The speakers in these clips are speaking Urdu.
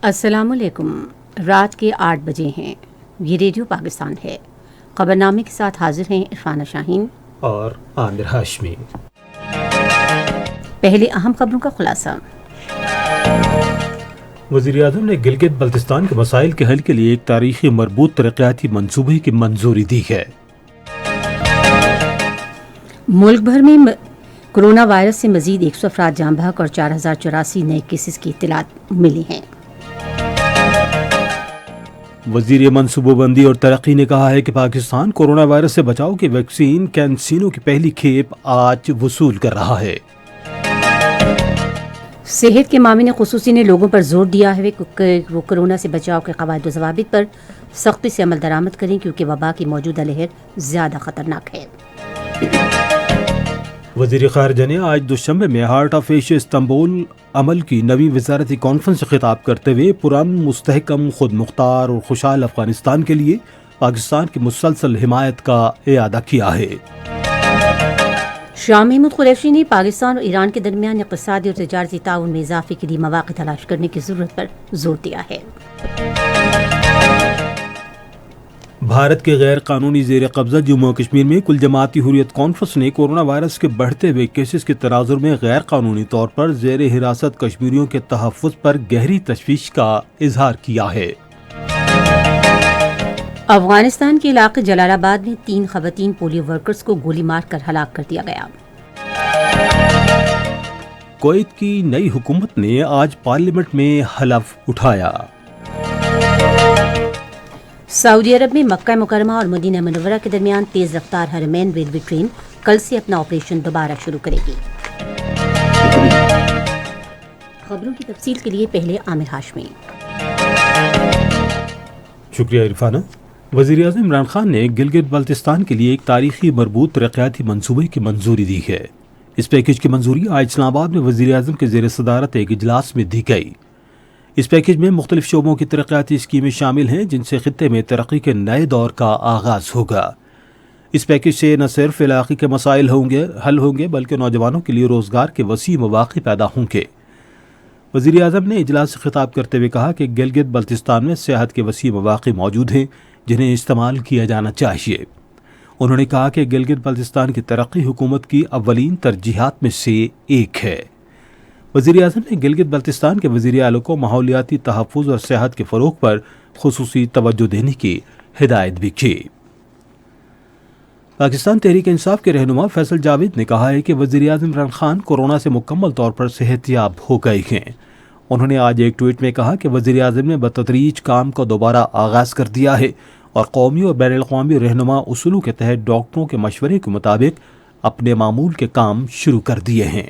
السلام علیکم۔ رات کے 8 بجے ہیں۔ یہ ریڈیو پاکستان ہے۔ خبرنامے کے ساتھ حاضر ہیں عرفانہ شاہین اور عامر ہاشمی۔ پہلے اہم خبروں کا خلاصہ۔ وزیر اعظم نے گلگت بلتستان کے مسائل کے حل کے لیے ایک تاریخی مربوط ترقیاتی منصوبے کی منظوری دی ہے۔ ملک بھر میں کورونا وائرس سے مزید 100 افراد جاں بحق اور 4084 نئے کیسز کی اطلاعات ملی ہیں۔ وزیر منصوبہ بندی اور ترقی نے کہا ہے کہ پاکستان کورونا وائرس سے بچاؤ کی ویکسین کینسینو کی پہلی کھیپ آج وصول کر رہا ہے۔ صحت کے معاون خصوصی نے لوگوں پر زور دیا ہے کہ وہ کورونا سے بچاؤ کے قواعد و ضوابط پر سختی سے عمل درآمد کریں کیونکہ وبا کی موجودہ لہر زیادہ خطرناک ہے۔ وزیر خارجہ نے آج دوشنبے میں ہارٹ آف ایشیا استنبول عمل کی نویں وزارتی کانفرنس سے خطاب کرتے ہوئے پرامن، مستحکم، خود مختار اور خوشحال افغانستان کے لیے پاکستان کی مسلسل حمایت کا اعادہ کیا ہے۔ شاہ محمود قریشی نے پاکستان اور ایران کے درمیان اقتصادی اور تجارتی تعاون میں اضافے کے لیے مواقع تلاش کرنے کی ضرورت پر زور دیا ہے۔ بھارت کے غیر قانونی زیر قبضہ جموں و کشمیر میں کل جماعتی حریت کانفرنس نے کورونا وائرس کے بڑھتے ہوئے کیسز کے تناظر میں غیر قانونی طور پر زیر حراست کشمیریوں کے تحفظ پر گہری تشویش کا اظہار کیا ہے۔ افغانستان کے علاقے جلال آباد میں 3 خواتین پولیو ورکرز کو گولی مار کر ہلاک کر دیا گیا۔ کویت کی نئی حکومت نے آج پارلیمنٹ میں حلف اٹھایا۔ سعودی عرب میں مکہ مکرمہ اور مدینہ منورہ کے درمیان تیز رفتار حرمین ریلوے ٹرین کل سے اپنا آپریشن دوبارہ شروع کرے گی۔ خبروں کی تفصیل کے لیے پہلے عامر ہاشمی۔ شکریہ عرفانہ۔ وزیر اعظم عمران خان نے گلگت بلتستان کے لیے ایک تاریخی مربوط ترقیاتی منصوبے کی منظوری دی ہے۔ اس پیکج کی منظوری آج اسلام آباد میں وزیر اعظم کے زیر صدارت ایک اجلاس میں دی گئی۔ اس پیکج میں مختلف شعبوں کی ترقیاتی اسکیمیں شامل ہیں جن سے خطے میں ترقی کے نئے دور کا آغاز ہوگا۔ اس پیکج سے نہ صرف علاقے کے مسائل حل ہوں گے بلکہ نوجوانوں کے لیے روزگار کے وسیع مواقع پیدا ہوں گے۔ وزیر اعظم نے اجلاس سے خطاب کرتے ہوئے کہا کہ گلگت بلتستان میں صحت کے وسیع مواقع موجود ہیں جنہیں استعمال کیا جانا چاہیے۔ انہوں نے کہا کہ گلگت بلتستان کی ترقی حکومت کی اولین ترجیحات میں سے ایک ہے۔ وزیر اعظم نے گلگت بلتستان کے وزیر اعلیٰ کو ماحولیاتی تحفظ اور صحت کے فروغ پر خصوصی توجہ دینے کی ہدایت بھی کی۔ پاکستان تحریک انصاف کے رہنما فیصل جاوید نے کہا ہے کہ وزیر اعظم عمران خان کورونا سے مکمل طور پر صحت یاب ہو گئے ہیں۔ انہوں نے آج ایک ٹویٹ میں کہا کہ وزیر اعظم نے بتدریج کام کا دوبارہ آغاز کر دیا ہے اور قومی اور بین الاقوامی رہنما اصولوں کے تحت ڈاکٹروں کے مشورے کے مطابق اپنے معمول کے کام شروع کر دیے ہیں۔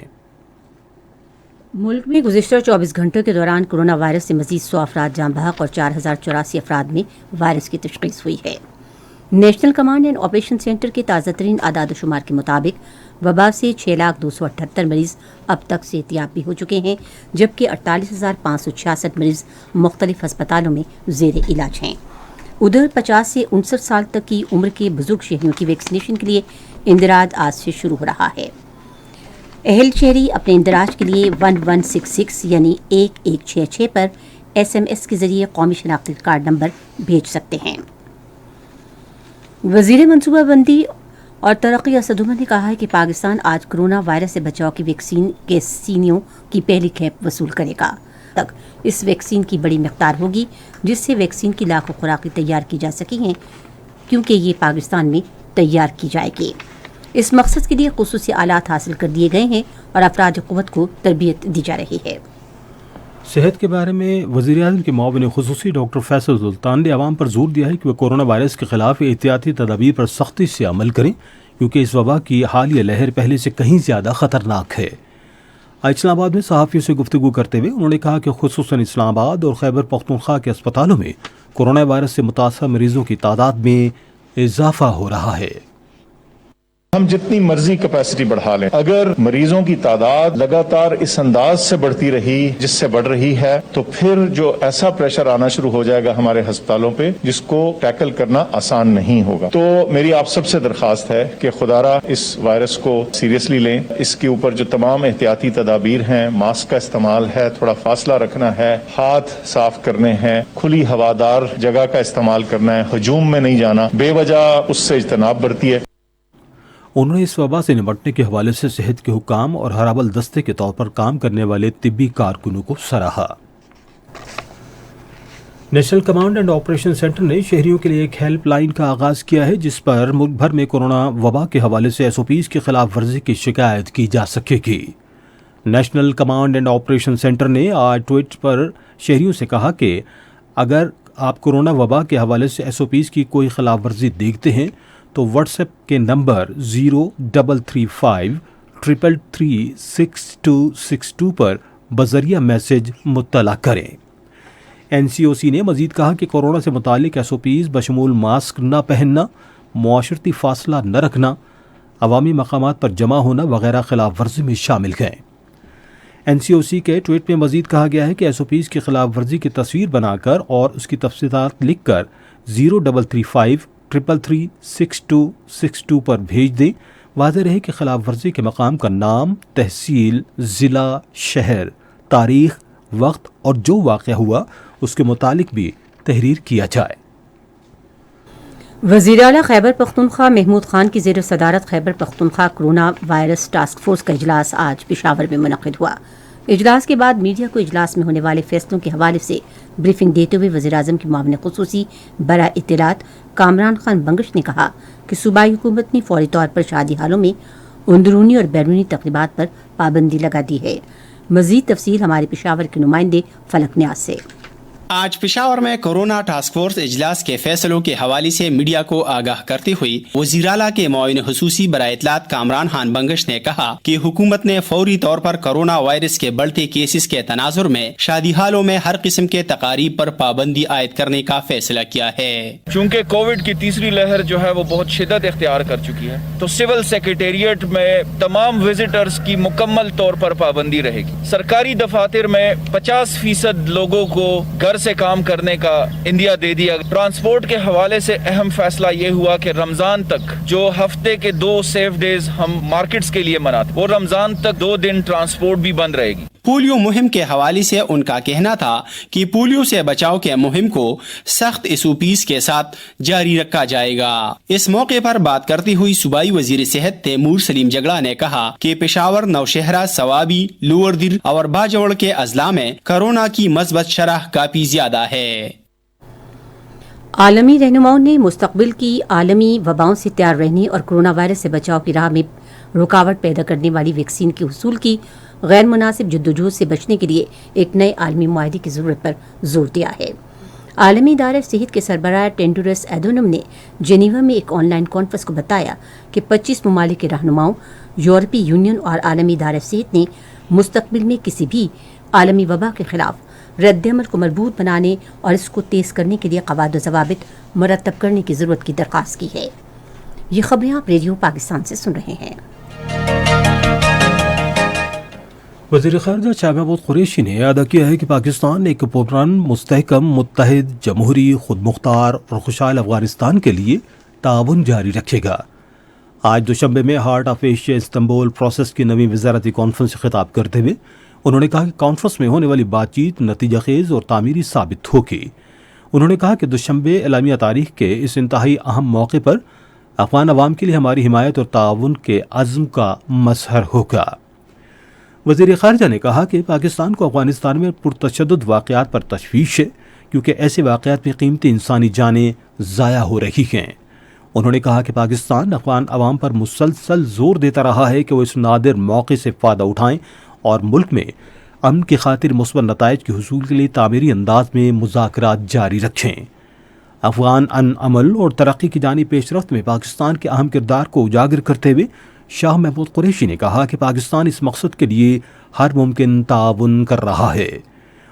ملک میں گزشتہ 24 گھنٹوں کے دوران کورونا وائرس سے مزید 100 افراد جاں بحق اور 4084 افراد میں وائرس کی تشخیص ہوئی ہے۔ National command and operation centre کے تازہ ترین اعداد و شمار کے مطابق وبا سے 6,278 مریض اب تک صحت یاب بھی ہو چکے ہیں جبکہ 48,566 مریض مختلف ہسپتالوں میں زیر علاج ہیں۔ ادھر 50 سے 59 سال تک کی عمر کے بزرگ شہریوں کی ویکسینیشن کے لیے اندراج آج سے شروع ہو رہا ہے۔ اہل شہری اپنے اندراج کے لیے 1166 یعنی 1166 پر SMS کے ذریعے قومی شناختی کارڈ نمبر بھیج سکتے ہیں۔ وزیر منصوبہ بندی اور ترقی اسد عمر نے کہا ہے کہ پاکستان آج کورونا وائرس سے بچاؤ کی ویکسین کیسینیو کی پہلی کھیپ وصول کرے گا۔ تک اس ویکسین کی بڑی مقدار ہوگی جس سے ویکسین کی لاکھوں خوراکیں تیار کی جا سکی ہیں کیونکہ یہ پاکستان میں تیار کی جائے گی۔ اس مقصد کے لیے خصوصی آلات حاصل کر دیے گئے ہیں اور افراد قوت کو تربیت دی جا رہی ہے۔ صحت کے بارے میں وزیر اعظم کے معاون خصوصی ڈاکٹر فیصل سلطان نے عوام پر زور دیا ہے کہ وہ کورونا وائرس کے خلاف احتیاطی تدابیر پر سختی سے عمل کریں کیونکہ اس وبا کی حالیہ لہر پہلے سے کہیں زیادہ خطرناک ہے۔ آج اسلام آباد میں صحافیوں سے گفتگو کرتے ہوئے انہوں نے کہا کہ خصوصاً اسلام آباد اور خیبر پختونخوا کے اسپتالوں میں کورونا وائرس سے متاثرہ مریضوں کی تعداد میں اضافہ ہو رہا ہے۔ ہم جتنی مرضی کیپیسٹی بڑھا لیں، اگر مریضوں کی تعداد لگاتار اس انداز سے بڑھتی رہی جس سے بڑھ رہی ہے تو پھر جو ایسا پریشر آنا شروع ہو جائے گا ہمارے ہسپتالوں پہ جس کو ٹیکل کرنا آسان نہیں ہوگا۔ تو میری آپ سب سے درخواست ہے کہ خدارا اس وائرس کو سیریسلی لیں، اس کے اوپر جو تمام احتیاطی تدابیر ہیں، ماسک کا استعمال ہے، تھوڑا فاصلہ رکھنا ہے، ہاتھ صاف کرنے ہیں، کھلی ہوادار جگہ کا استعمال کرنا ہے، ہجوم میں نہیں جانا، بے وجہ اس سے اجتناب برتی ہے۔ انہوں نے اس وبا سے نمٹنے کے حوالے سے صحت کے حکام اور ہرابل دستے کے طور پر کام کرنے والے طبی کارکنوں کو سراہا۔ National command and operation centre نے شہریوں کے لیے ایک ہیلپ لائن کا آغاز کیا ہے جس پر ملک بھر میں کورونا وبا کے حوالے سے SOPs کی خلاف ورزی کی شکایت کی جا سکے گی۔ National command and operation centre نے آج ٹویٹ پر شہریوں سے کہا کہ اگر آپ کورونا وبا کے حوالے سے SOPs کی کوئی خلاف ورزی دیکھتے ہیں تو واٹس ایپ کے نمبر 0335333262 پر بذریعہ میسج مطلع کریں۔ NCOC نے مزید کہا کہ کورونا سے متعلق SOPs بشمول ماسک نہ پہننا، معاشرتی فاصلہ نہ رکھنا، عوامی مقامات پر جمع ہونا وغیرہ خلاف ورزی میں شامل ہیں۔ NCOC کے ٹویٹ میں مزید کہا گیا ہے کہ SOPs کی خلاف ورزی کی تصویر بنا کر اور اس کی تفصیلات لکھ کر 0335333262 پر بھیج دیں۔ واضح رہے کہ خلاف ورزی کے مقام کا نام، تحصیل، ضلع، شہر، تاریخ، وقت اور جو واقعہ ہوا اس کے متعلق بھی تحریر کیا جائے۔ وزیر اعلیٰ خیبر پختونخوا محمود خان کی زیر صدارت Khyber Pakhtunkhwa corona virus task force کا اجلاس آج پشاور میں منعقد ہوا۔ اجلاس کے بعد میڈیا کو اجلاس میں ہونے والے فیصلوں کے حوالے سے بریفنگ دیتے ہوئے وزیراعظم کے معاون خصوصی برائے اطلاعات کامران خان بنگش نے کہا کہ صوبائی حکومت نے فوری طور پر شادی ہالوں میں اندرونی اور بیرونی تقریبات پر پابندی لگا دی ہے۔ مزید تفصیل ہمارے پشاور کے نمائندے فلک نیاز سے۔ آج پشاور میں کورونا ٹاسک فورس اجلاس کے فیصلوں کے حوالے سے میڈیا کو آگاہ کرتے ہوئے وزیر اعلیٰ کے معاون خصوصی برائے اطلاعات کامران خان بنگش نے کہا کہ حکومت نے فوری طور پر کورونا وائرس کے بڑھتے کیسز کے تناظر میں شادی ہالوں میں ہر قسم کے تقاریب پر پابندی عائد کرنے کا فیصلہ کیا ہے۔ چونکہ کووڈ کی تیسری لہر جو ہے وہ بہت شدت اختیار کر چکی ہے تو سول سیکریٹریٹ میں تمام وزٹرز کی مکمل طور پر پابندی رہے گی۔ سرکاری دفاتر میں 50% لوگوں کو گھر سے کام کرنے کا اندیا دے دیا۔ ٹرانسپورٹ کے حوالے سے اہم فیصلہ یہ ہوا کہ رمضان تک جو ہفتے کے 2 سیف ڈیز ہم مارکیٹس کے لیے مناتے وہ رمضان تک 2 دن ٹرانسپورٹ بھی بند رہے گی۔ پولیو مہم کے حوالے سے ان کا کہنا تھا کہ پولیو سے بچاؤ کے مہم کو سخت SOPs کے ساتھ جاری رکھا جائے گا۔ اس موقع پر بات کرتے ہوئی صوبائی وزیر صحت تیمور سلیم جگڑا نے کہا کہ پشاور، نوشہرہ، سوابی، لوور دل اور باجوڑ کے اضلاع میں کورونا کی مثبت شرح کافی زیادہ ہے۔ عالمی رہنماؤں نے مستقبل کی عالمی وباؤں سے تیار رہنے اور کورونا وائرس سے بچاؤ کی راہ میں رکاوٹ پیدا کرنے والی ویکسین کے حصول کی غیر مناسب جدوجہد سے بچنے کے لیے ایک نئے عالمی معاہدے کی ضرورت پر زور دیا ہے۔ عالمی ادارہ صحت کے سربراہ ٹینڈورس ایڈونم نے جنیوا میں ایک آن لائن کانفرنس کو بتایا کہ 25 ممالک کے رہنماؤں، یورپی یونین اور عالمی ادارہ صحت نے مستقبل میں کسی بھی عالمی وبا کے خلاف رد عمل کو مربوط بنانے اور اس کو تیز کرنے کے لیے قواعد و ضوابط مرتب کرنے کی ضرورت کی درخواست کی ہے۔ یہ خبریں آپ ریڈیو پاکستان سے سن رہے ہیں۔ وزیر خارجہ شاہ محمود قریشی نے اعادہ کیا ہے کہ پاکستان ایک پرامن، مستحکم، متحد، جمہوری، خود مختار اور خوشحال افغانستان کے لیے تعاون جاری رکھے گا۔ آج دوشنبے میں heart of Asia Istanbul process کی نویں وزارتی کانفرنس سے خطاب کرتے ہوئے انہوں نے کہا کہ کانفرنس میں ہونے والی بات چیت نتیجہ خیز اور تعمیری ثابت ہوگی۔ انہوں نے کہا کہ دوشنبے اعلامیہ تاریخ کے اس انتہائی اہم موقع پر افغان عوام کے لیے ہماری حمایت اور تعاون کے عزم کا مظہر ہوگا۔ وزیر خارجہ نے کہا کہ پاکستان کو افغانستان میں پرتشدد واقعات پر تشویش ہے کیونکہ ایسے واقعات میں قیمتی انسانی جانیں ضائع ہو رہی ہیں۔ انہوں نے کہا کہ پاکستان افغان عوام پر مسلسل زور دیتا رہا ہے کہ وہ اس نادر موقع سے فائدہ اٹھائیں اور ملک میں امن کی خاطر مثبت نتائج کے حصول کے لیے تعمیری انداز میں مذاکرات جاری رکھیں۔ افغان عمل اور ترقی کی جانب پیش رفت میں پاکستان کے اہم کردار کو اجاگر کرتے ہوئے شاہ محمود قریشی نے کہا کہ پاکستان اس مقصد کے لیے ہر ممکن تعاون کر رہا ہے۔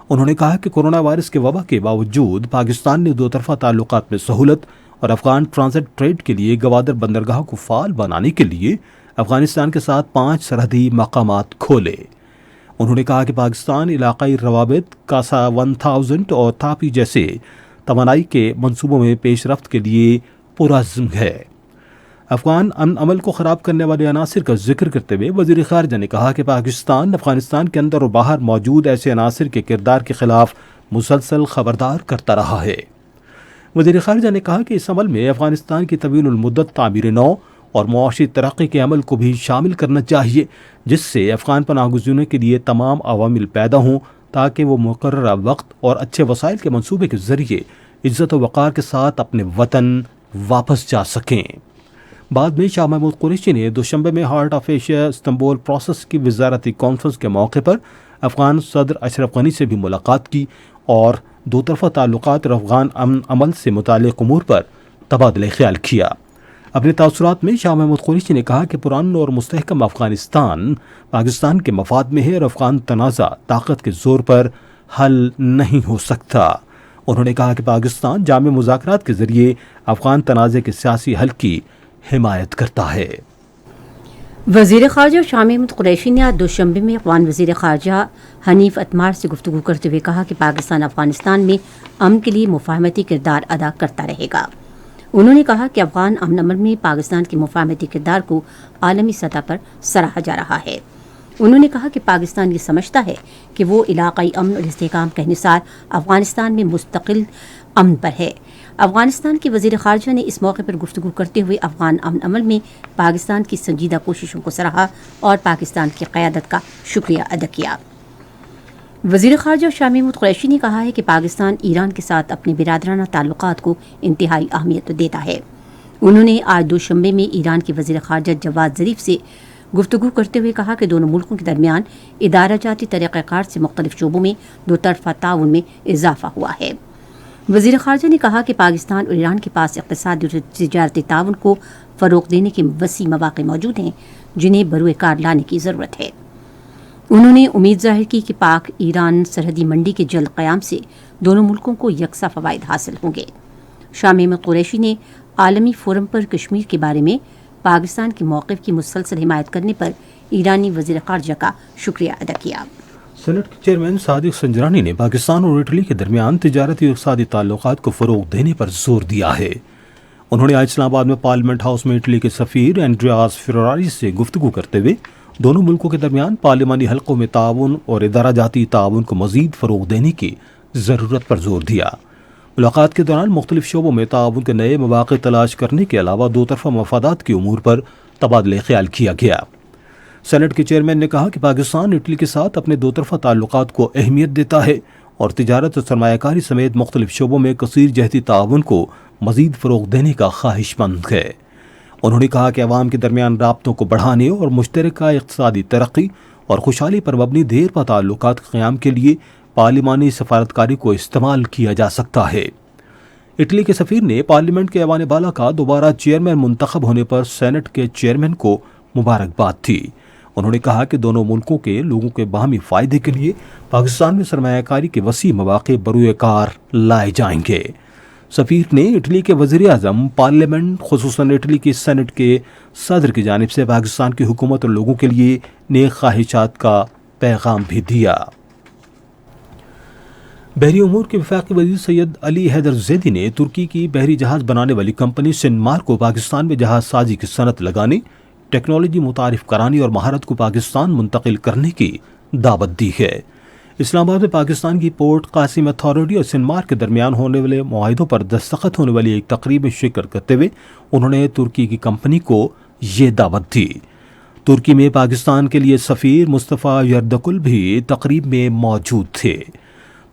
انہوں نے کہا کہ کورونا وائرس کے وبا کے باوجود پاکستان نے دو طرفہ تعلقات میں سہولت اور افغان ٹرانزٹ ٹریڈ کے لیے گوادر بندرگاہ کو فعال بنانے کے لیے افغانستان کے ساتھ 5 سرحدی مقامات کھولے۔ انہوں نے کہا کہ پاکستان علاقائی روابط، کاسا 1000 اور تاپی جیسے توانائی کے منصوبوں میں پیش رفت کے لیے پرعزم ہے۔ افغان امن عمل کو خراب کرنے والے عناصر کا ذکر کرتے ہوئے وزیر خارجہ نے کہا کہ پاکستان افغانستان کے اندر اور باہر موجود ایسے عناصر کے کردار کے خلاف مسلسل خبردار کرتا رہا ہے۔ وزیر خارجہ نے کہا کہ اس عمل میں افغانستان کی طویل المدت تعمیر نو اور معاشی ترقی کے عمل کو بھی شامل کرنا چاہیے، جس سے افغان پناہ گزینوں کے لیے تمام عوامل پیدا ہوں تاکہ وہ مقررہ وقت اور اچھے وسائل کے منصوبے کے ذریعے عزت و وقار کے ساتھ اپنے وطن واپس جا سکیں۔ بعد میں شاہ محمود قریشی نے دوشنبے میں heart of Asia Istanbul process کی وزارتی کانفرنس کے موقع پر افغان صدر اشرف غنی سے بھی ملاقات کی اور دو طرفہ تعلقات اور افغان امن عمل سے متعلق امور پر تبادلہ خیال کیا۔ اپنے تاثرات میں شاہ محمود قریشی نے کہا کہ پرامن اور مستحکم افغانستان پاکستان کے مفاد میں ہے اور افغان تنازع طاقت کے زور پر حل نہیں ہو سکتا۔ انہوں نے کہا کہ پاکستان جامع مذاکرات کے ذریعے افغان تنازع کے سیاسی حل کی حمایت کرتا ہے۔ وزیر خارجہ شاہ محمود قریشی نے آج دوشنبے میں افغان وزیر خارجہ حنیف اتمار سے گفتگو کرتے ہوئے کہا کہ پاکستان افغانستان میں امن کے لیے مفاہمتی کردار ادا کرتا رہے گا۔ انہوں نے کہا کہ افغان امن عمل میں پاکستان کے مفاہمتی کردار کو عالمی سطح پر سراہا جا رہا ہے۔ انہوں نے کہا کہ پاکستان یہ سمجھتا ہے کہ وہ علاقائی امن اور استحکام کا انحصار افغانستان میں مستقل امن پر ہے۔ افغانستان کے وزیر خارجہ نے اس موقع پر گفتگو کرتے ہوئے افغان امن عمل میں پاکستان کی سنجیدہ کوششوں کو سراہا اور پاکستان کی قیادت کا شکریہ ادا کیا۔ وزیر خارجہ شاہ محمود قریشی نے کہا ہے کہ پاکستان ایران کے ساتھ اپنے برادرانہ تعلقات کو انتہائی اہمیت دیتا ہے۔ انہوں نے آج دوشنبے میں ایران کے وزیر خارجہ جواد ظریف سے گفتگو کرتے ہوئے کہا کہ دونوں ملکوں کے درمیان ادارہ جاتی طریقہ کار سے مختلف شعبوں میں دو طرفہ تعاون میں اضافہ ہوا ہے۔ وزیر خارجہ نے کہا کہ پاکستان اور ایران کے پاس اقتصادی اور تجارتی تعاون کو فروغ دینے کے وسیع مواقع موجود ہیں جنہیں بروئے کار لانے کی ضرورت ہے۔ انہوں نے امید ظاہر کی کہ پاک ایران سرحدی منڈی کے جلد قیام سے دونوں ملکوں کو یکساں فوائد حاصل ہوں گے۔ شاہ محمود قریشی نے عالمی فورم پر کشمیر کے بارے میں پاکستان کے موقف کی مسلسل حمایت کرنے پر ایرانی وزیر خارجہ کا شکریہ ادا کیا۔ سینٹ کے چیئرمین صادق سنجرانی نے پاکستان اور اٹلی کے درمیان تجارتی اور اقتصادی تعلقات کو فروغ دینے پر زور دیا ہے۔ انہوں نے آج اسلام آباد میں پارلیمنٹ ہاؤس میں اٹلی کے سفیر اینڈریاس فراراری سے گفتگو کرتے ہوئے دونوں ملکوں کے درمیان پارلیمانی حلقوں میں تعاون اور ادارہ جاتی تعاون کو مزید فروغ دینے کی ضرورت پر زور دیا۔ ملاقات کے دوران مختلف شعبوں میں تعاون کے نئے مواقع تلاش کرنے کے علاوہ دو طرفہ مفادات کے امور پر تبادلہ خیال کیا گیا۔ سینٹ کے چیئرمین نے کہا کہ پاکستان اٹلی کے ساتھ اپنے دو طرفہ تعلقات کو اہمیت دیتا ہے اور تجارت اور سرمایہ کاری سمیت مختلف شعبوں میں کثیر جہتی تعاون کو مزید فروغ دینے کا خواہش مند ہے۔ انہوں نے کہا کہ عوام کے درمیان رابطوں کو بڑھانے اور مشترکہ اقتصادی ترقی اور خوشحالی پر مبنی دیر پا تعلقات کے قیام کے لیے پارلیمانی سفارتکاری کو استعمال کیا جا سکتا ہے۔ اٹلی کے سفیر نے پارلیمنٹ کے ایوان بالا کا دوبارہ چیئرمین منتخب ہونے پر سینٹ کے چیئرمین کو مبارکباد دی۔ انہوں نے کہا کہ دونوں ملکوں کے لوگوں کے باہمی فائدے کے لیے پاکستان میں سرمایہ کاری کے وسیع مواقع بروئے کار لائے جائیں گے۔ سفیر نے اٹلی کے وزیر اعظم، پارلیمنٹ خصوصاً اٹلی کی سینٹ کے صدر کی جانب سے پاکستان کی حکومت اور لوگوں کے لیے نیک خواہشات کا پیغام بھی دیا۔ بحری امور کے وفاقی وزیر سید علی حیدر زیدی نے ترکی کی بحری جہاز بنانے والی کمپنی سنمار کو پاکستان میں جہاز سازی کی صنعت لگانے، ٹیکنالوجی متعارف کرانے اور مہارت کو پاکستان منتقل کرنے کی دعوت دی ہے۔ اسلام آباد میں پاکستان کی پورٹ قاسم اتھارٹی اور سنمار کے درمیان ہونے والے معاہدوں پر دستخط ہونے والی ایک تقریب میں شرکت کرتے ہوئے انہوں نے ترکی کی کمپنی کو یہ دعوت دی۔ ترکی میں پاکستان کے لیے سفیر مصطفیٰ یردکل بھی تقریب میں موجود تھے۔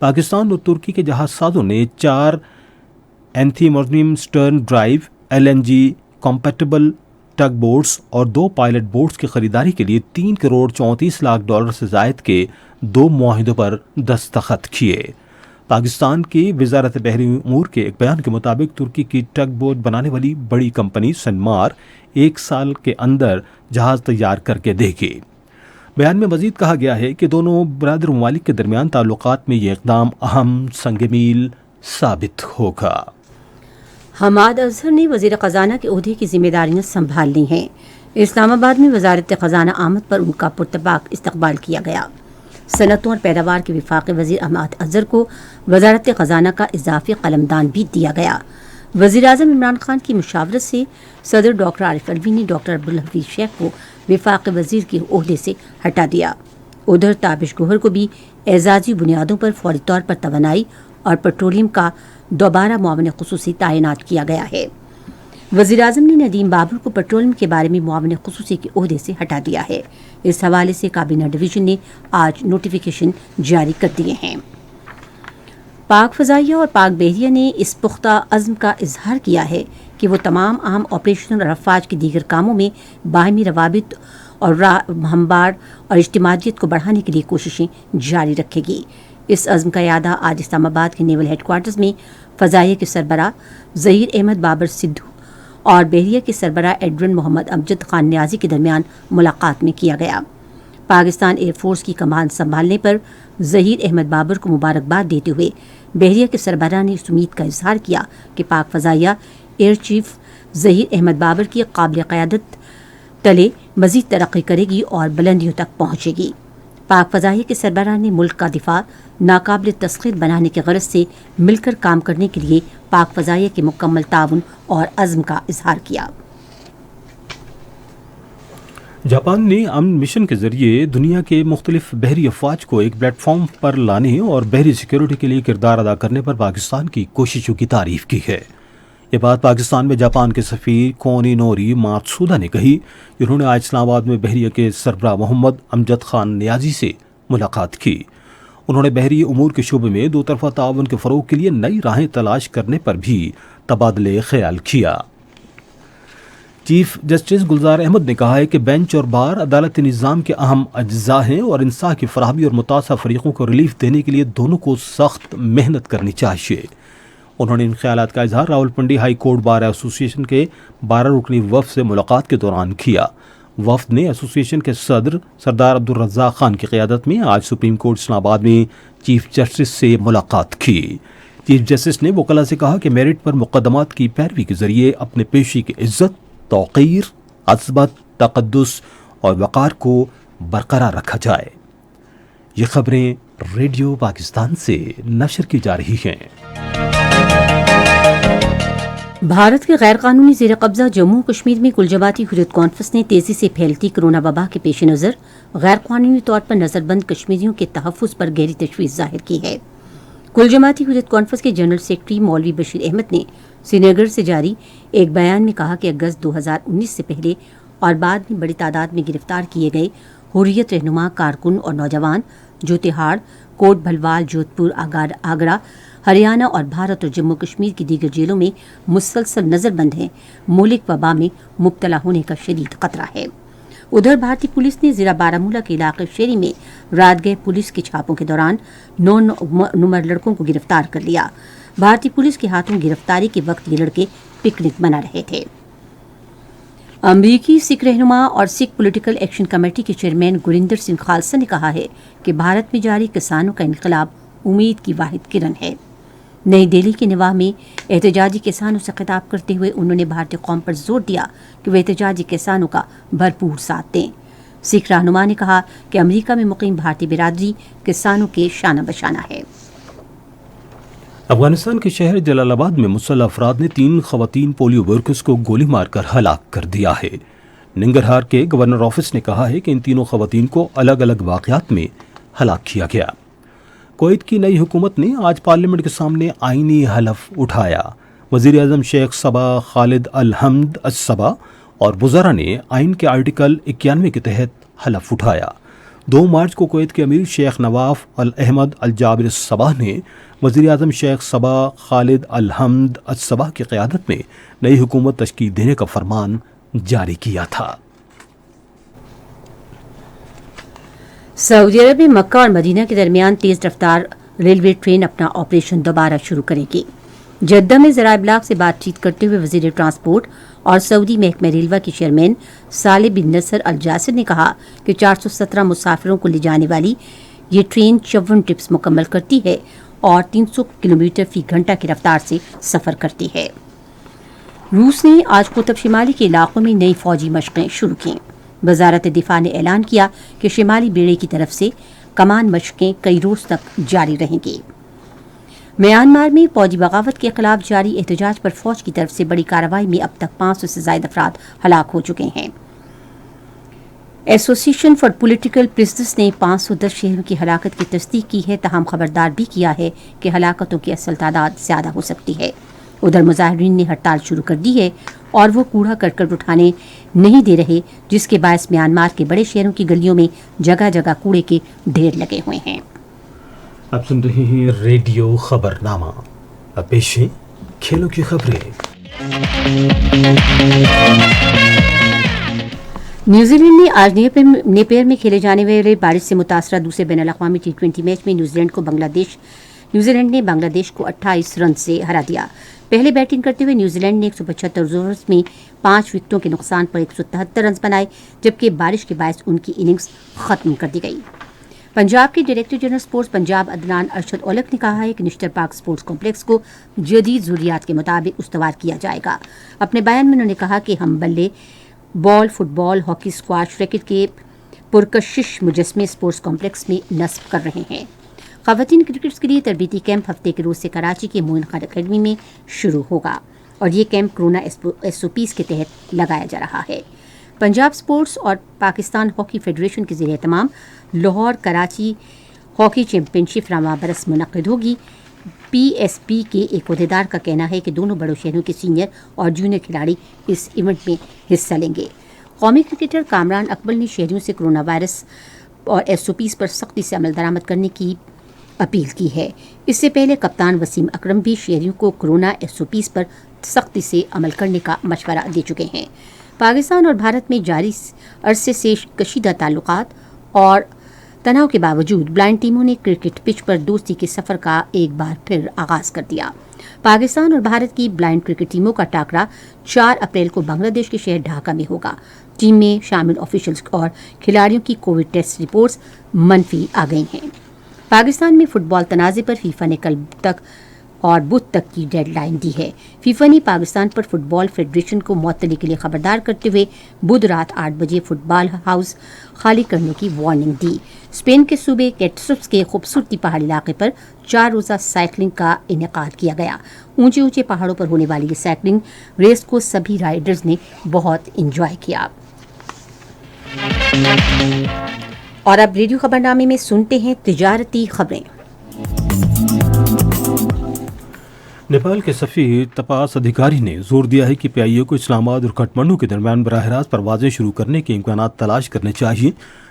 پاکستان اور ترکی کے جہاز سازوں نے 4 اینتھی-مرنیم stern drive LNG compatible tug boats اور 2 پائلٹ بوٹس کی خریداری کے لیے $3 کروڑ 34 لاکھ سے زائد کے 2 معاہدوں پر دستخط کیے۔ پاکستان کی وزارت بحری امور کے ایک بیان کے مطابق ترکی کی ٹگ بوٹ بنانے والی بڑی کمپنی سنمار 1 سال کے اندر جہاز تیار کر کے دے گی۔ بیان میں مزید کہا گیا ہے کہ دونوں برادر ممالک کے درمیان تعلقات میں یہ اقدام اہم سنگ میل ثابت ہوگا۔ حماد اظہر نے وزیر خزانہ کے عہدے کی ذمہ داریاں سنبھال لی ہیں۔ اسلام آباد میں وزارت خزانہ آمد پر ان کا پرتپاک استقبال کیا گیا۔ صنعتوں اور پیداوار کے وفاقی وزیر حماد اظہر کو وزارت خزانہ کا اضافی قلمدان بھی دیا گیا۔ وزیر اعظم عمران خان کی مشاورت سے صدر ڈاکٹر عارف علوی نے ڈاکٹر عبدالحفیظ شیخ کو وفاقی وزیر کے عہدے سے ہٹا دیا۔ ادھر تابش گوہر کو بھی اعزازی بنیادوں پر فوری طور پر توانائی اور پیٹرولیم کا دوبارہ معاون خصوصی تعینات کیا گیا ہے۔ وزیر اعظم نے ندیم بابر کو پیٹرولیم کے بارے میں معاون خصوصی کے عہدے سے ہٹا دیا ہے۔ اس حوالے سے کابینہ ڈویژن نے آج نوٹیفیکیشن جاری کر دیے ہیں۔ پاک فضائیہ اور پاک بحریہ نے اس پختہ عزم کا اظہار کیا ہے کہ وہ تمام اہم آپریشنل اور افواج کے دیگر کاموں میں باہمی روابط اور ہمبار اور اجتماعیت کو بڑھانے کے لیے کوششیں جاری رکھے گی۔ اس عزم کا اعادہ آج اسلام آباد کے نیول ہیڈ کوارٹرز میں فضائیہ کے سربراہ ظہیر احمد بابر سدھو اور بحریہ کے سربراہ ایڈمرل محمد امجد خان نیازی کے درمیان ملاقات میں کیا گیا۔ پاکستان ایئر فورس کی کمان سنبھالنے پر ظہیر احمد بابر کو مبارکباد دیتے ہوئے بحریہ کے سربراہ نے اس امید کا اظہار کیا کہ پاک فضائیہ ایئر چیف ظہیر احمد بابر کی قابل قیادت تلے مزید ترقی کرے گی اور بلندیوں تک پہنچے گی۔ پاک فضائیہ کے سربراہ نے ملک کا دفاع ناقابل تسخیر بنانے کی غرض سے مل کر کام کرنے کے لیے پاک فضائیہ کے مکمل تعاون اور عزم کا اظہار کیا۔ جاپان نے امن مشن کے ذریعے دنیا کے مختلف بحری افواج کو ایک پلیٹ فارم پر لانے اور بحری سیکیورٹی کے لیے کردار ادا کرنے پر پاکستان کی کوششوں کی تعریف کی ہے۔ یہ بات پاکستان میں جاپان کے سفیر کونی نوری ماتسودا نے کہی، جنہوں نے آج اسلام آباد میں بحریہ کے سربراہ محمد امجد خان نیازی سے ملاقات کی۔ انہوں نے بحری امور کے شعبے میں دو طرفہ تعاون کے فروغ کے لیے نئی راہیں تلاش کرنے پر بھی تبادلہ خیال کیا۔ چیف جسٹس گلزار احمد نے کہا ہے کہ بینچ اور بار عدالتی نظام کے اہم اجزاء ہیں اور انصاف کی فراہمی اور متاثرہ فریقوں کو ریلیف دینے کے لیے دونوں کو سخت محنت کرنی چاہیے۔ انہوں نے ان خیالات کا اظہار راولپنڈی ہائی کورٹ بار ایسوسی ایشن کے 12 رکنی وفد سے ملاقات کے دوران کیا۔ وفد نے ایسوسی ایشن کے صدر سردار عبدالرزاق خان کی قیادت میں آج سپریم کورٹ اسلام آباد میں چیف جسٹس سے ملاقات کی۔ چیف جسٹس نے وکلاء سے کہا کہ میرٹ پر مقدمات کی پیروی کے ذریعے اپنے پیشی کی عزت، توقیر، عصبت، تقدس اور وقار کو برقرار رکھا جائے۔ یہ خبریں ریڈیو پاکستان سے نشر کی جا رہی ہیں۔ بھارت کے غیر قانونی زیر قبضہ جموں کشمیر میں کل جماعتی حریت کانفرنس نے تیزی سے پھیلتی کورونا وبا کے پیش نظر غیر قانونی طور پر نظر بند کشمیریوں کے تحفظ پر گہری تشویش ظاہر کی ہے۔ کل جماعتی حریت کانفرنس کے جنرل سیکرٹری مولوی بشیر احمد نے سری نگر سے جاری ایک بیان میں کہا کہ اگست 2019 سے پہلے اور بعد میں بڑی تعداد میں گرفتار کیے گئے حریت رہنما، کارکن اور نوجوان جو تہاڑ، کوٹ بھلوال، جودھ پور، آگرہ، ہریانہ اور بھارت اور جموں کشمیر کی دیگر جیلوں میں مسلسل نظر بند ہیں، مہلک وبا میں مبتلا ہونے کا شدید خطرہ ہے۔ ادھر بھارتی پولیس نے ضلع بارامولہ کے علاقے شیری میں رات گئے پولیس کے چھاپوں کے دوران 9 نمر لڑکوں کو گرفتار کر لیا۔ بھارتی پولیس کے ہاتھوں گرفتاری کے وقت یہ لڑکے پکنک منا رہے تھے۔ امریکی سکھ رہنما اور سکھ پولیٹیکل ایکشن کمیٹی کے چیئرمین گریندر سنگھ خالسہ نے کہا ہے کہ بھارت میں جاری کسانوں کا انقلاب امید کی واحد کرن ہے۔ نئی دہلی کے نواح میں احتجاجی کسانوں سے خطاب کرتے ہوئے انہوں نے بھارتی قوم پر زور دیا کہ وہ احتجاجی کسانوں کا بھرپور ساتھ دیں۔ سکھ رہنما نے کہا کہ امریکہ میں مقیم بھارتی برادری کسانوں کے شانہ بشانہ ہے۔ افغانستان کے شہر جلال آباد میں مسلح افراد نے 3 خواتین پولیو ورکرز کو گولی مار کر ہلاک کر دیا ہے۔ ننگرہار کے گورنر آفس نے کہا ہے کہ ان تینوں خواتین کو الگ الگ واقعات میں ہلاک کیا گیا۔ کویت کی نئی حکومت نے آج پارلیمنٹ کے سامنے آئینی حلف اٹھایا۔ وزیر اعظم شیخ صبا خالد الحمد الصبا اور وزراء نے آئین کے آرٹیکل 91 کے تحت حلف اٹھایا۔ 2 مارچ کو کویت کے امیر شیخ نواف الاحمد الجابر الصبا نے وزیر اعظم شیخ صبا خالد الحمد الصبا کی قیادت میں نئی حکومت تشکیل دینے کا فرمان جاری کیا تھا۔ سعودی عرب میں مکہ اور مدینہ کے درمیان تیز رفتار ریلوے ٹرین اپنا آپریشن دوبارہ شروع کرے گی۔ جدہ میں ذرائع ابلاغ سے بات چیت کرتے ہوئے وزیر ٹرانسپورٹ اور سعودی محکمہ ریلوے کے چیئرمین صالح بن نصر الجاسر نے کہا کہ 417 مسافروں کو لے جانے والی یہ ٹرین 54 ٹرپس مکمل کرتی ہے اور 300 کلومیٹر فی گھنٹہ کی رفتار سے سفر کرتی ہے۔ روس نے آج قطب شمالی کے علاقوں میں نئی فوجی مشقیں شروع کیں. وزارت دفاع نے اعلان کیا کہ شمالی بیڑے کی طرف سے کمان مشقیں کئی روز تک جاری رہیں گی. میانمار میں فوجی بغاوت کے خلاف جاری احتجاج پر فوج کی طرف سے بڑی کارروائی میں اب تک 500 سے زائد افراد ہلاک ہو چکے ہیں. ایسوسی ایشن فار پولیٹیکل پرزنرز نے 510 شہریوں کی ہلاکت کی تصدیق کی ہے، تاہم خبردار بھی کیا ہے کہ ہلاکتوں کی اصل تعداد زیادہ ہو سکتی ہے. ادھر مظاہرین نے ہڑتال شروع کر دی ہے اور وہ کوڑا کرکٹ اٹھانے نہیں دے رہے، جس کے باعث میانمار کے بڑے شہروں کی گلیوں میں جگہ جگہ کوڑے کے ڈھیر لگے ہوئے ہیں. اب سن رہے ہیں ریڈیو خبرنامہ. اب پیش ہیں کھیلوں کی خبریں. نیوزی لینڈ نے آج نیپیر میں کھیلے جانے والے بارش سے متاثرہ دوسرے بین الاقوامی T20 میچ میں نیوزی لینڈ نے بنگلہ دیش کو 28 رن سے ہرا دیا. پہلے بیٹنگ کرتے ہوئے نیوزی لینڈ نے 175 اوورز میں 5 وکٹوں کے نقصان پر 173 رنز بنائے، جبکہ بارش کے باعث ان کی اننگز ختم کر دی گئی. پنجاب کے director general sports Punjab Adnan Arshad Aulakh نے کہا ہے کہ نشتر پارک سپورٹس کمپلیکس کو جدید ضروریات کے مطابق استوار کیا جائے گا. اپنے بیان میں انہوں نے کہا کہ ہم بلے بال، فٹ بال، ہاکی، اسکواش، ریکٹ کے پرکشش مجسمے سپورٹس کمپلیکس میں نصب کر رہے ہیں. خواتین کرکٹرز کے لیے تربیتی کیمپ ہفتے کے روز سے کراچی کے موئن خان اکیڈمی میں شروع ہوگا اور یہ کیمپ کرونا SOPs کے تحت لگایا جا رہا ہے. پنجاب سپورٹس اور پاکستان ہاکی فیڈریشن کے زیر اہتمام لاہور کراچی ہاکی چیمپئن شپ رواں برس منعقد ہوگی. PSP کے ایک عہدیدار کا کہنا ہے کہ دونوں بڑوں شہروں کے سینئر اور جونیئر کھلاڑی اس ایونٹ میں حصہ لیں گے. قومی کرکٹر کامران اقبال نے شہریوں سے کرونا وائرس اور SOPs پر سختی سے عمل درآمد کرنے کی اپیل کی ہے. اس سے پہلے کپتان وسیم اکرم بھی شہریوں کو کرونا SOPs پر سختی سے عمل کرنے کا مشورہ دے چکے ہیں. پاکستان اور بھارت میں جاری عرصے سے کشیدہ تعلقات اور تناؤ کے باوجود بلائنڈ ٹیموں نے کرکٹ پچ پر دوستی کے سفر کا ایک بار پھر آغاز کر دیا. پاکستان اور بھارت کی بلائنڈ کرکٹ ٹیموں کا ٹاکرا 4 اپریل کو بنگلہ دیش کے شہر ڈھاکہ میں ہوگا. ٹیم میں شامل آفیشلز اور کھلاڑیوں کی کووڈ ٹیسٹ رپورٹس منفی آ گئی ہیں. پاکستان میں فٹ بال تنازع پر فیفا نے کل تک اور بدھ تک کی ڈیڈ لائن دی ہے. فیفا نے پاکستان پر فٹ بال فیڈریشن کو معطلی کے لیے خبردار کرتے ہوئے بدھ رات 8 بجے فٹ بال ہاؤس خالی کرنے کی وارننگ دی. اسپین کے صوبے کیٹسپس کے خوبصورتی پہاڑی علاقے پر 4 روزہ سائیکلنگ کا انعقاد کیا گیا. اونچے اونچے پہاڑوں پر ہونے والی یہ سائیکلنگ ریس کو سبھی رائڈرز نے بہت انجوائے کیا. اور اب ریڈیو خبرنامے میں سنتے ہیں تجارتی خبریں. نیپال کے سفیر تپاس ادھیکاری نے زور دیا ہے کہ PIO کو اسلام آباد اور کھٹمنڈو کے درمیان براہ راست پروازیں شروع کرنے کے امکانات تلاش کرنے چاہیے،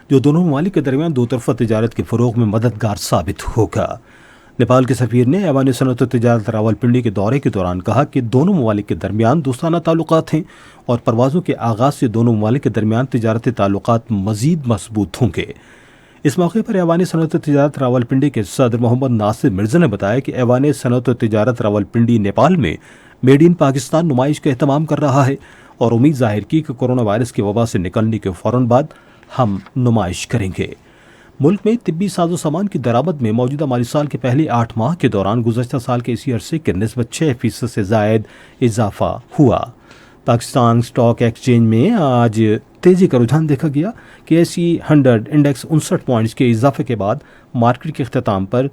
جو دونوں ممالک کے درمیان دو طرفہ تجارت کے فروغ میں مددگار ثابت ہوگا. نیپال کے سفیر نے ایوان صنعت و تجارت راولپنڈی کے دورے کے دوران کہا کہ دونوں ممالک کے درمیان دوستانہ تعلقات ہیں اور پروازوں کے آغاز سے دونوں ممالک کے درمیان تجارتی تعلقات مزید مضبوط ہوں گے. اس موقع پر ایوان صنعت و تجارت راولپنڈی کے صدر محمد ناصر مرزا نے بتایا کہ ایوان صنعت و تجارت راولپنڈی نیپال میں میڈ ان پاکستان نمائش کا اہتمام کر رہا ہے اور امید ظاہر کی کہ کورونا وائرس کی وبا سے نکلنے کے فوراً بعد ہم نمائش کریں گے. ملک میں طبی ساز و سامان کی درآمد میں موجودہ مالی سال کے پہلے 8 ماہ کے دوران گزشتہ سال کے اسی عرصے کے نسبت 6% سے زائد اضافہ ہوا. پاکستان اسٹاک ایکسچینج میں آج تیزی کا رجحان دیکھا گیا کہ ایسی 100 انڈیکس 59 پوائنٹس کے اضافے کے بعد مارکیٹ کے اختتام پر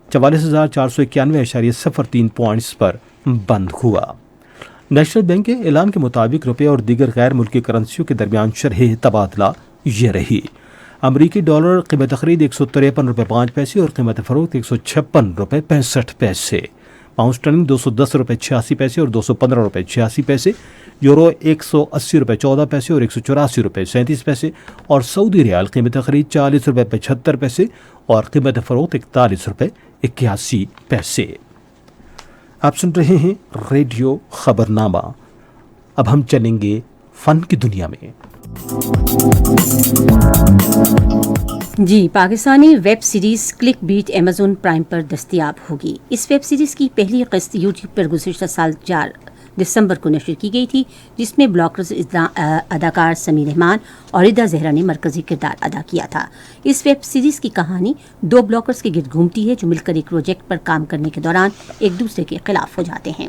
44,491.03 پوائنٹس پر بند ہوا. نیشنل بینک کے اعلان کے مطابق روپے اور دیگر غیر ملکی کرنسیوں کے درمیان شرح تبادلہ یہ رہی. امریکی ڈالر قیمت خرید 153 روپے 5 پیسے اور قیمت فروخت 156 روپے 65 پیسے. پاؤنڈ اسٹرلنگ 210 روپے 86 پیسے اور 215 روپے 86 پیسے. یورو 180 روپے 14 پیسے اور 184 روپے 37 پیسے. اور سعودی ریال قیمت خرید 40 روپے 75 پیسے اور قیمت فروخت 41 روپے 81 پیسے. آپ سن رہے ہیں ریڈیو خبرنامہ. اب ہم چلیں گے فن کی دنیا میں. جی، Pakistani web series Click Bait Amazon Prime پر دستیاب ہوگی. اس ویب سیریز کی پہلی قسط یوٹیوب پر گزشتہ سال 4 دسمبر کو نشر کی گئی تھی، جس میں بلاگرز اداکار سمیر رحمان اور ردا زہرا نے مرکزی کردار ادا کیا تھا. اس ویب سیریز کی کہانی 2 بلاگرز کے گرد گھومتی ہے جو مل کر ایک پروجیکٹ پر کام کرنے کے دوران ایک دوسرے کے خلاف ہو جاتے ہیں.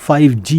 5G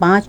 5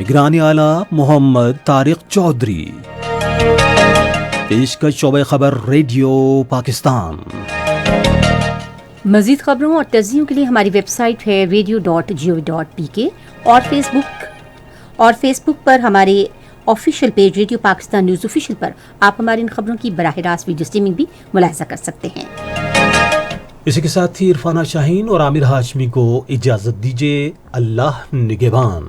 نگرانی اعلیٰ محمد طارق چودھری. پیشکش شعبہ خبر ریڈیو پاکستان. مزید خبروں اور تجزیوں کے لیے ہماری ویب سائٹ ہے radio.gov.pk اور فیس بک پر ہمارے official page radio Pakistan news official پر آپ ہماری ان خبروں کی براہ راست ویڈیو اسٹریمنگ بھی ملاحظہ کر سکتے ہیں. اسی کے ساتھ ہی عرفانہ شاہین اور عامر ہاشمی کو اجازت دیجیے. اللہ نگہبان.